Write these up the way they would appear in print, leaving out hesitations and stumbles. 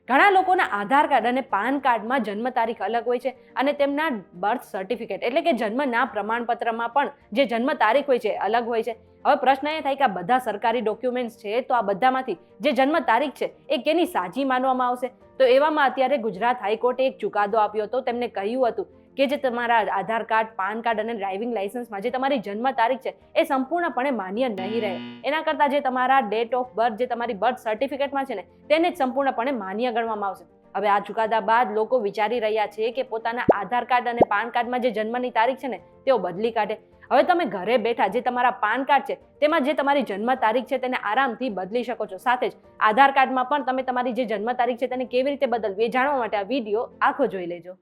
ઘણા લોકોના આધાર કાર્ડ અને પાન કાર્ડમાં જન્મ તારીખ અલગ હોય છે અને તેમના બર્થ સર્ટિફિકેટ એટલે કે જન્મના પ્રમાણપત્રમાં પણ જે જન્મ તારીખ હોય છે અલગ હોય છે. હવે પ્રશ્ન એ થાય કે આ બધા સરકારી ડોક્યુમેન્ટ્સ છે તો આ બધામાંથી જે જન્મ તારીખ છે એ કેની સાચી માનવામાં આવશે? તો એવામાં અત્યારે ગુજરાત હાઈકોર્ટે એક ચુકાદો આપ્યો હતો. તેમને કહ્યું હતું કે જે તમારા આધાર કાર્ડ, પાન કાર્ડ અને ડ્રાઇવિંગ લાયસન્સમાં જે તમારી જન્મ તારીખ છે એ સંપૂર્ણપણે માન્ય નહીં રહે. એના કરતાં જે તમારા ડેટ ઓફ બર્થ, જે તમારી બર્થ સર્ટિફિકેટમાં છે ને તેને જ સંપૂર્ણપણે માન્ય ગણવામાં આવશે. હવે આ ચુકાદા બાદ લોકો વિચારી રહ્યા છે કે પોતાના આધાર કાર્ડ અને પાન કાર્ડમાં જે જન્મની તારીખ છે ને તેઓ બદલી કાઢે. હવે તમે ઘરે બેઠા જે તમારા પાન કાર્ડ છે તેમાં જે તમારી જન્મ તારીખ છે તેને આરામથી બદલી શકો છો. સાથે જ આધાર કાર્ડમાં પણ તમે તમારી જે જન્મ તારીખ છે તેને કેવી રીતે બદલવી એ જાણવા માટે આ વિડીયો આખો જોઈ લેજો.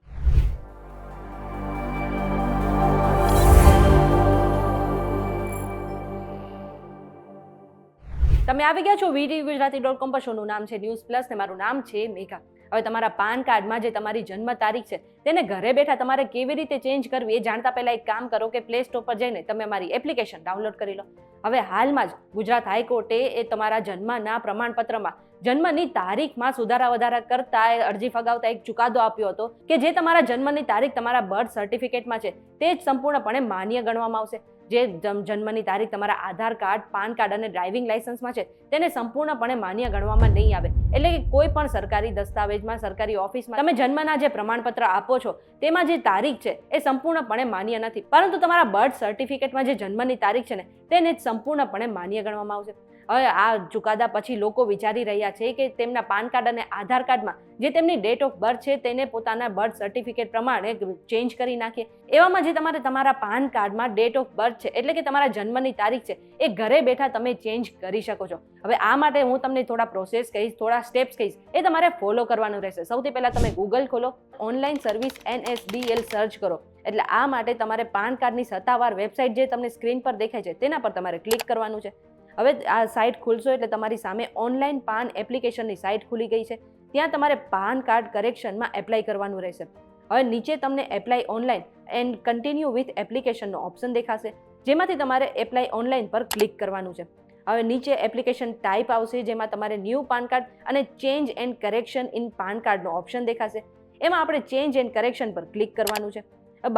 તમે આવી ગયા છો VTVGujarati.com પર. શોનું નામ છે ન્યૂઝ પ્લસ ને મારું નામ છે મેઘા. હવે તમારા પાન કાર્ડમાં જે તમારી જન્મ તારીખ છે તેને ઘરે બેઠા તમારે કેવી રીતે ચેન્જ કરવી એ જાણતા પહેલા એક કામ કરો કે પ્લે સ્ટોર પર જઈને તમે અમારી એપ્લિકેશન ડાઉનલોડ કરી લો. હવે હાલમાં જ ગુજરાત હાઈકોર્ટે એ તમારા જન્મના પ્રમાણપત્રમાં જન્મની તારીખમાં સુધારા વધારા કરતા અરજી ફગાવતા એક ચુકાદો આપ્યો હતો કે જે તમારા જન્મની તારીખ તમારા બર્થ સર્ટિફિકેટમાં છે તે જ સંપૂર્ણપણે માન્ય ગણવામાં આવશે. જે જન્મની તારીખ તમારા આધાર કાર્ડ, પાન કાર્ડ અને ડ્રાઇવિંગ લાયસન્સમાં છે તેને સંપૂર્ણપણે માન્ય ગણવામાં નહીં આવે. એટલે કે કોઈ પણ સરકારી દસ્તાવેજમાં, સરકારી ઓફિસમાં તમે જન્મના જે પ્રમાણપત્ર આપો છો તેમાં જે તારીખ છે એ સંપૂર્ણપણે માન્ય નથી, પરંતુ તમારા બર્થ સર્ટિફિકેટમાં જે જન્મની તારીખ છે ને તેને જ સંપૂર્ણપણે માન્ય ગણવામાં આવશે. હવે આ ચુકાદા પછી લોકો વિચારી રહ્યા છે કે તેમના પાન કાર્ડ અને આધાર કાર્ડમાં જે તેમની ડેટ ઓફ બર્થ છે તેને પોતાના બર્થ સર્ટિફિકેટ પ્રમાણે ચેન્જ કરી નાખીએ. એવામાં જે તમારા પાન કાર્ડમાં ડેટ ઓફ બર્થ છે એટલે કે તમારા જન્મની તારીખ છે એ ઘરે બેઠા તમે ચેન્જ કરી શકો છો. હવે આ માટે હું તમને થોડા પ્રોસેસ કહીશ, થોડા સ્ટેપ્સ કહીશ, એ તમારે ફોલો કરવાનું રહેશે. સૌથી પહેલા તમે ગૂગલ ખોલો, ઓનલાઈન સર્વિસ NSDL સર્ચ કરો. એટલે આ માટે તમારે પાન કાર્ડની સત્તાવાર વેબસાઇટ જે તમને સ્ક્રીન પર દેખાય છે તેના પર તમારે ક્લિક કરવાનું છે. હવે આ સાઇટ ખુલશો એટલે તમારી સામે ઓનલાઈન પાન એપ્લિકેશનની સાઇટ ખુલી ગઈ છે. ત્યાં તમારે પાન કાર્ડ કરેક્શનમાં એપ્લાય કરવાનું રહેશે. હવે નીચે તમને apply online and continue with એપ્લિકેશનનો ઓપ્શન દેખાશે, જેમાંથી તમારે એપ્લાય ઓનલાઈન પર ક્લિક કરવાનું છે. હવે નીચે એપ્લિકેશન ટાઈપ આવશે જેમાં તમારે ન્યૂ પાન કાર્ડ અને ચેન્જ એન્ડ કરેક્શન ઇન પાન કાર્ડનો ઓપ્શન દેખાશે. એમાં આપણે ચેન્જ એન્ડ કરેક્શન પર ક્લિક કરવાનું છે.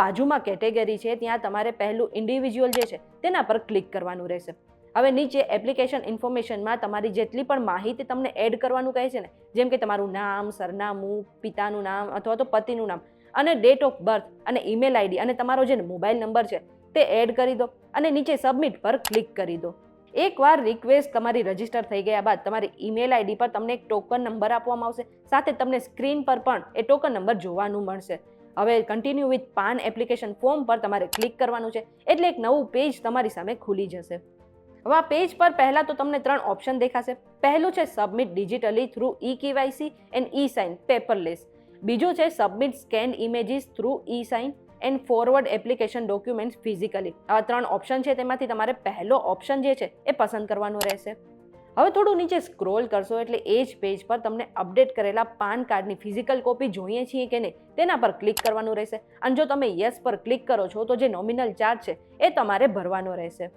બાજુમાં કેટેગરી છે ત્યાં તમારે પહેલું ઇન્ડિવિજ્યુઅલ જે છે તેના પર ક્લિક કરવાનું રહેશે. હવે નીચે એપ્લિકેશન ઇન્ફોર્મેશનમાં તમારી જેટલી પણ માહિતી તમને એડ કરવાનું કહે છે ને, જેમ કે તમારું નામ, સરનામું, પિતાનું નામ અથવા તો પતિનું નામ અને ડેટ ઓફ બર્થ અને ઈમેલ આઈડી અને તમારો જે મોબાઈલ નંબર છે તે એડ કરી દો અને નીચે સબમિટ પર ક્લિક કરી દો. એકવાર રિક્વેસ્ટ તમારી રજીસ્ટર થઈ ગયા બાદ તમારી ઈમેલ આઈડી પર તમને એક ટોકન નંબર આપવામાં આવશે. સાથે તમને સ્ક્રીન પર પણ એ ટોકન નંબર જોવાનું મળશે. હવે continue with PAN application form પર તમારે ક્લિક કરવાનું છે એટલે એક નવું પેજ તમારી સામે ખુલી જશે. હવે આ પેજ પર પહેલા તો તમને 3 ઓપ્શન દેખાશે. પહેલું છે submit digitally through eKYC and e-sign paperless. બીજું છે submit scan images through e-sign and forward application documents physically. આવા 3 ઓપ્શન છે તેમાંથી તમારે પહેલો ઓપ્શન જે છે એ પસંદ કરવાનો રહેશે. હવે થોડું નીચે સ્ક્રોલ કરશો એટલે એ જ પેજ પર તમને અપડેટ કરેલા પાન કાર્ડની ફિઝિકલ કોપી જોઈએ છીએ કે નહીં તેના પર ક્લિક કરવાનું રહેશે. અને જો તમે યસ પર ક્લિક કરો છો તો જે નોમિનલ ચાર્જ છે એ તમારે ભરવાનો રહેશે.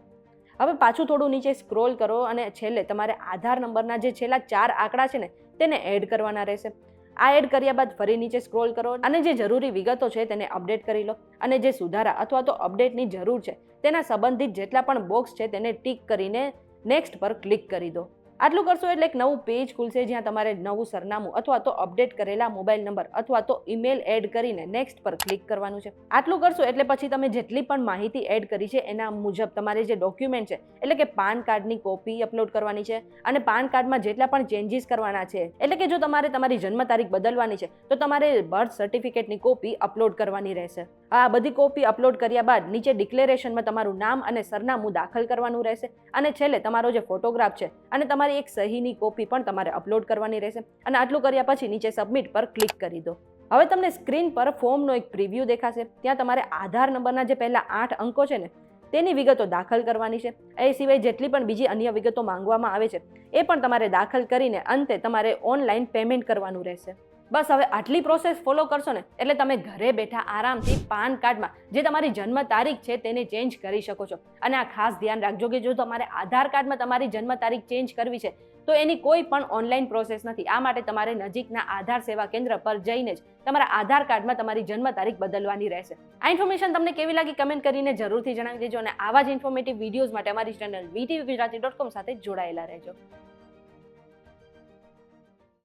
હવે પાછું થોડું નીચે સ્ક્રોલ કરો અને છેલ્લે તમારે આધાર નંબરના જે છેલ્લા 4 આંકડા છે ને તેને એડ કરવાના રહેશે. આ એડ કર્યા બાદ ફરી નીચે સ્ક્રોલ કરો અને જે જરૂરી વિગતો છે તેને અપડેટ કરી લો અને જે સુધારા અથવા તો અપડેટની જરૂર છે તેના સંબંધિત જેટલા પણ બોક્સ છે તેને ટીક કરીને નેક્સ્ટ પર ક્લિક કરી દો. આટલું કરશો એટલે એક નવું પેજ ખુલશે જ્યાં તમારે નવું સરનામું અથવા તો અપડેટ કરેલા મોબાઈલ નંબર અથવા તો ઈમેલ એડ કરીને નેક્સ્ટ પર ક્લિક કરવાનું છે. આટલું કરશો એટલે પછી તમે જેટલી પણ માહિતી એડ કરી છે એના મુજબ તમારે જે ડોક્યુમેન્ટ છે એટલે કે પાન કાર્ડની કોપી અપલોડ કરવાની છે અને પાન કાર્ડમાં જેટલા પણ ચેન્જીસ કરવાના છે એટલે કે જો તમારે તમારી જન્મ તારીખ બદલવાની છે તો તમારે બર્થ સર્ટિફિકેટની કોપી અપલોડ કરવાની રહેશે. આ બધી કોપી અપલોડ કર્યા બાદ નીચે ડિક્લેરેશનમાં તમારું નામ અને સરનામું દાખલ કરવાનું રહેશે અને છેલ્લે તમારો જે ફોટોગ્રાફ છે અને તમારી એક સહીની કોપી પણ તમારે અપલોડ કરવાની રહેશે. અને આટલું કર્યા પછી નીચે સબમિટ પર ક્લિક કરી દો. હવે તમને સ્ક્રીન પર ફોર્મનો એક પ્રિવ્યૂ દેખાશે. ત્યાં તમારે આધાર નંબરના જે પહેલા 8 અંકો છે ને તેની વિગતો દાખલ કરવાની છે. એ સિવાય જેટલી પણ બીજી અન્ય વિગતો માંગવામાં આવે છે એ પણ તમારે દાખલ કરીને અંતે તમારે ઓનલાઈન પેમેન્ટ કરવાનું રહેશે. બસ હવે આટલી પ્રોસેસ ફોલો કરશો ને એટલે તમે ઘરે બેઠા આરામથી પાન કાર્ડમાં જે તમારી જન્મ તારીખ છે તેને ચેન્જ કરી શકો છો. અને આ ખાસ ધ્યાન રાખજો કે જો તમારે આધાર કાર્ડમાં તમારી જન્મ તારીખ ચેન્જ કરવી છે તો એની કોઈ પણ ઓનલાઈન પ્રોસેસ નથી. આ માટે તમારે નજીકના આધાર સેવા કેન્દ્ર પર જઈને જ તમારા આધાર કાર્ડમાં તમારી જન્મ તારીખ બદલવાની રહેશે. આ ઇન્ફોર્મેશન તમને કેવી લાગી કમેન્ટ કરીને જરૂરથી જણાવી દેજો અને આવા જ ઇન્ફોર્મેટિવ વિડીયોઝ માટે અમારી ચેનલ VTV Gujarati.com સાથે જોડાયેલા રહેજો.